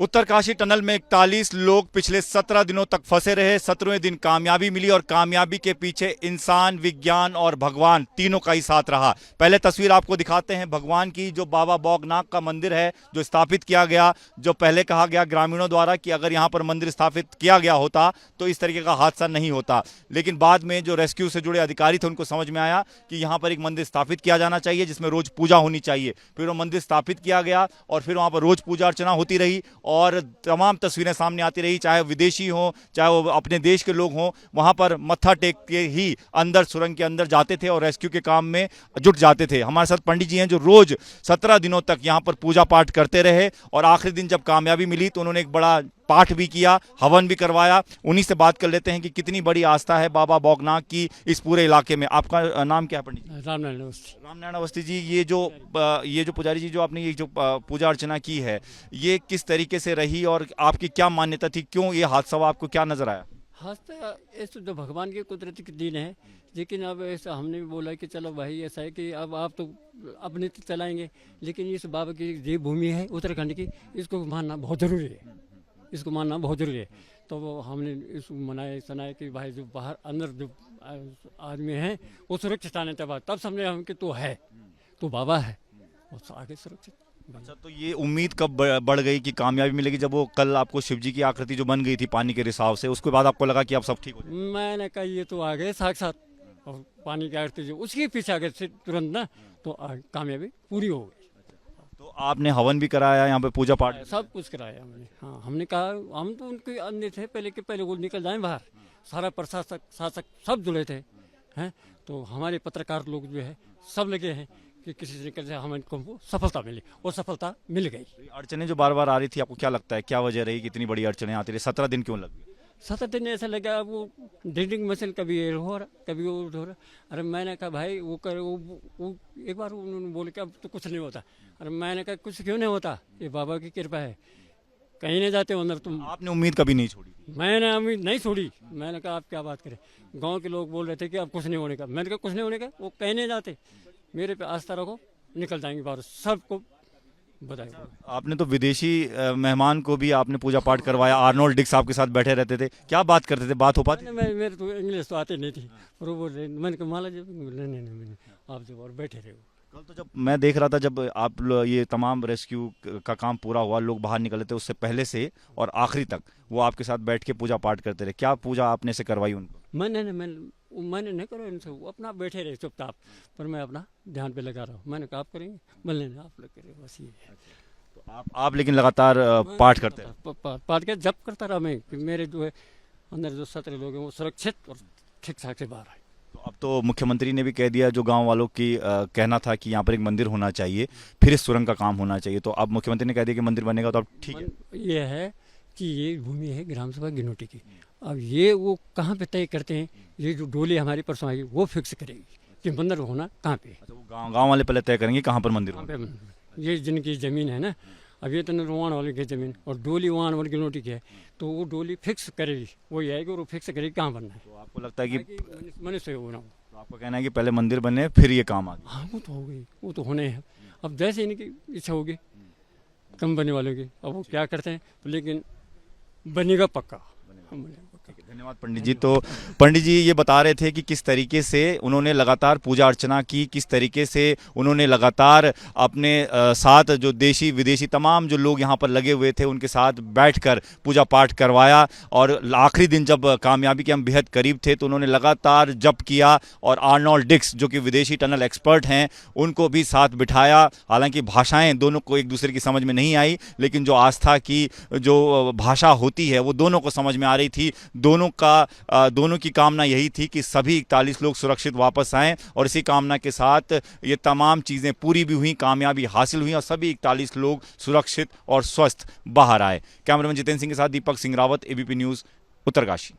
Uttarkashi tunnel में 41 लोग पिछले 17 दिनों तक फंसे रहे। 17वें दिन कामयाबी मिली और कामयाबी के पीछे इंसान, विज्ञान और भगवान तीनों का ही साथ रहा। पहले तस्वीर आपको दिखाते हैं भगवान की, जो बाबा बौगनाथ का मंदिर है, जो स्थापित किया गया। जो पहले कहा गया ग्रामीणों द्वारा कि अगर यहाँ पर मंदिर स्थापित किया गया होता तो इस तरीके का हादसा नहीं होता, लेकिन बाद में जो रेस्क्यू से जुड़े अधिकारी थे उनको समझ में आया कि यहाँ पर एक मंदिर स्थापित किया जाना चाहिए जिसमें रोज पूजा होनी चाहिए। फिर वो मंदिर स्थापित किया गया और फिर वहाँ पर रोज पूजा अर्चना होती रही और तमाम तस्वीरें सामने आती रही, चाहे विदेशी हों चाहे वो अपने देश के लोग हों, वहां पर मत्था टेक के ही अंदर सुरंग के अंदर जाते थे और रेस्क्यू के काम में जुट जाते थे। हमारे साथ पंडित जी हैं जो रोज 17 दिनों तक यहां पर पूजा पाठ करते रहे और आखिरी दिन जब कामयाबी मिली तो उन्होंने एक बड़ा पाठ भी किया, हवन भी करवाया। उन्हीं से बात कर लेते हैं कि कितनी बड़ी आस्था है बाबा बौगनाथ की इस पूरे इलाके में। आपका नाम क्या है पंडित जी? रामनारायण अवस्थी। रामनारायण अवस्थी जी, ये जो पुजारी जी जो आपने ये जो पूजा अर्चना की है, ये किस तरीके से रही और आपकी क्या मान्यता थी, क्यों ये हादसा हुआ, आपको क्या नजर आया? हादसा ऐसे तो भगवान के कुदरती के दिन है, लेकिन अब ऐसा हमने भी बोला कि चलो भाई ऐसा है कि अब आप तो अपने तो चलाएंगे, लेकिन इस बाबा की देव भूमि है उत्तराखंड की, इसको मानना बहुत ज़रूरी है, इसको मानना बहुत ज़रूरी है। तो वो हमने इसको मनाए सुनाए कि भाई जो बाहर अंदर जो आदमी हैं वो सुरक्षित आने के बाद तब समझे हम कि तो है, तो बाबा है, वो आगे सुरक्षित। अच्छा, तो ये उम्मीद कब बढ़ गई कि कामयाबी मिलेगी? जब वो कल आपको शिव जी की आकृति जो बन गई थी पानी के रिसाव से, उसके बाद आपको लगा कि अब सब ठीक हो जाएगा? मैंने कहा ये तो आ गए साक्षात, और पानी की आरती जो उसके पीछे आ गए तुरंत ना, तो कामयाबी पूरी हो गई। तो आपने हवन भी कराया यहाँ पे, पूजा पाठ? सब कुछ कराया हमने। हाँ, हमने कहा हम तो उनके अंदर थे पहले के, पहले वो निकल जाएं बाहर, सारा प्रशासक शासक सब जुड़े थे हैं। तो हमारे पत्रकार लोग जो है सब लगे हैं कि किसी तरीके से हमें को सफलता मिली और सफलता मिल गई। अड़चने जो बार बार आ रही थी, आपको क्या लगता है क्या वजह रही कि इतनी बड़ी अड़चने आती रही? 17 दिन क्यों लग गए? 17 दिन ऐसा लगा वो ड्रिलिंग मशीन कभी ये हो रहा कभी वो हो रहा। अरे मैंने कहा भाई वो कर वो एक बार उन्होंने बोले कि अब तो कुछ नहीं होता। अरे मैंने कहा कुछ क्यों नहीं होता, ये बाबा की कृपा है, कहीं नहीं जाते अंदर तुम। आपने उम्मीद कभी नहीं छोड़ी? मैंने उम्मीद नहीं छोड़ी। मैंने कहा आप क्या बात करें, गांव के लोग बोल रहे थे कि अब कुछ नहीं होने का। मैंने कहा कुछ नहीं होने का, वो कहीं नहीं जाते, मेरे पे आस्था रखो, निकल जाएंगे बाहर, सबको बताएंगे। आपने तो विदेशी मेहमान को भी आपने पूजा पाठ करवाया, आर्नोल्ड डिक्स आपके साथ बैठे रहते थे, क्या बात करते थे, बात हो पाती? मेरे तो इंग्लिश तो आती नहीं थी, और वो बोल रहे, मैंने कहा माला जी नहीं आप जो और बैठे रहे। कल तो जब मैं देख रहा था, जब ये तमाम रेस्क्यू का काम पूरा हुआ, लोग बाहर निकले थे, उससे पहले से और आखिरी तक वो आपके साथ बैठ के पूजा पाठ करते रहे। क्या पूजा आपने से करवाई उनको? मैंने नहीं करा इनसे, वो अपना बैठे रहे चुपचाप, पर मैं अपना ध्यान पे लगा रहा हूँ। मैंने कहा आप करेंगे, बोलने नहीं आप लोग करें, बस ये है। तो आप लेकिन लगातार पाठ करते हैं? पाठ के जब करता रहा मैं कि मेरे जो है अंदर जो 17 लोग हैं वो सुरक्षित और ठीक ठाक से बाहर आए। तो अब तो मुख्यमंत्री ने भी कह दिया, जो गांव वालों की कहना था कि यहाँ पर एक मंदिर होना चाहिए, फिर इस सुरंग का काम होना चाहिए, तो अब मुख्यमंत्री ने कह दिया कि मंदिर बनेगा, तो अब ठीक है? ये है कि ये भूमि है ग्राम सभा गिनौटी की। अब ये वो कहाँ पे तय करते हैं, ये जो डोली हमारी परसों आएगी वो फिक्स करेगी कि मंदिर होना कहाँ पे। अच्छा, वो गाँव वाले पहले तय करेंगे कहाँ पर मंदिर होगा? ये जिनकी ज़मीन है ना, अब ये तो नरवाण वाले की ज़मीन और डोली वाण वाले गिनौटी की है, तो वो डोली फिक्स करेगी, वो ये आएगी और वो फिक्स करेगी कहाँ बनना है। तो आपको लगता है कि मनुष्य होना, तो आपका कहना है कि पहले मंदिर बने फिर ये काम आगे? हाँ वो तो हो गई, वो तो होने हैं। अब जैसे इनकी इच्छा होगी कम बनने वालों की, अब वो क्या करते हैं, लेकिन बनेगा पक्का। धन्यवाद पंडित जी। तो पंडित जी ये बता रहे थे कि किस तरीके से उन्होंने लगातार पूजा अर्चना की, किस तरीके से उन्होंने लगातार अपने साथ जो देशी विदेशी तमाम जो लोग यहाँ पर लगे हुए थे उनके साथ बैठकर पूजा पाठ करवाया, और आखिरी दिन जब कामयाबी के हम बेहद करीब थे तो उन्होंने लगातार जप किया और आर्नोल्ड डिक्स जो कि विदेशी टनल एक्सपर्ट हैं उनको भी साथ बिठाया। हालांकि भाषाएँ दोनों को एक दूसरे की समझ में नहीं आई, लेकिन जो आस्था की जो भाषा होती है वो दोनों को समझ में आ रही थी। दोनों की कामना यही थी कि सभी 41 लोग सुरक्षित वापस आएं, और इसी कामना के साथ ये तमाम चीज़ें पूरी भी हुई, कामयाबी हासिल हुई और सभी 41 लोग सुरक्षित और स्वस्थ बाहर आए। कैमरामैन जितेंद्र सिंह के साथ दीपक सिंह रावत, एबीपी न्यूज़, उत्तरकाशी।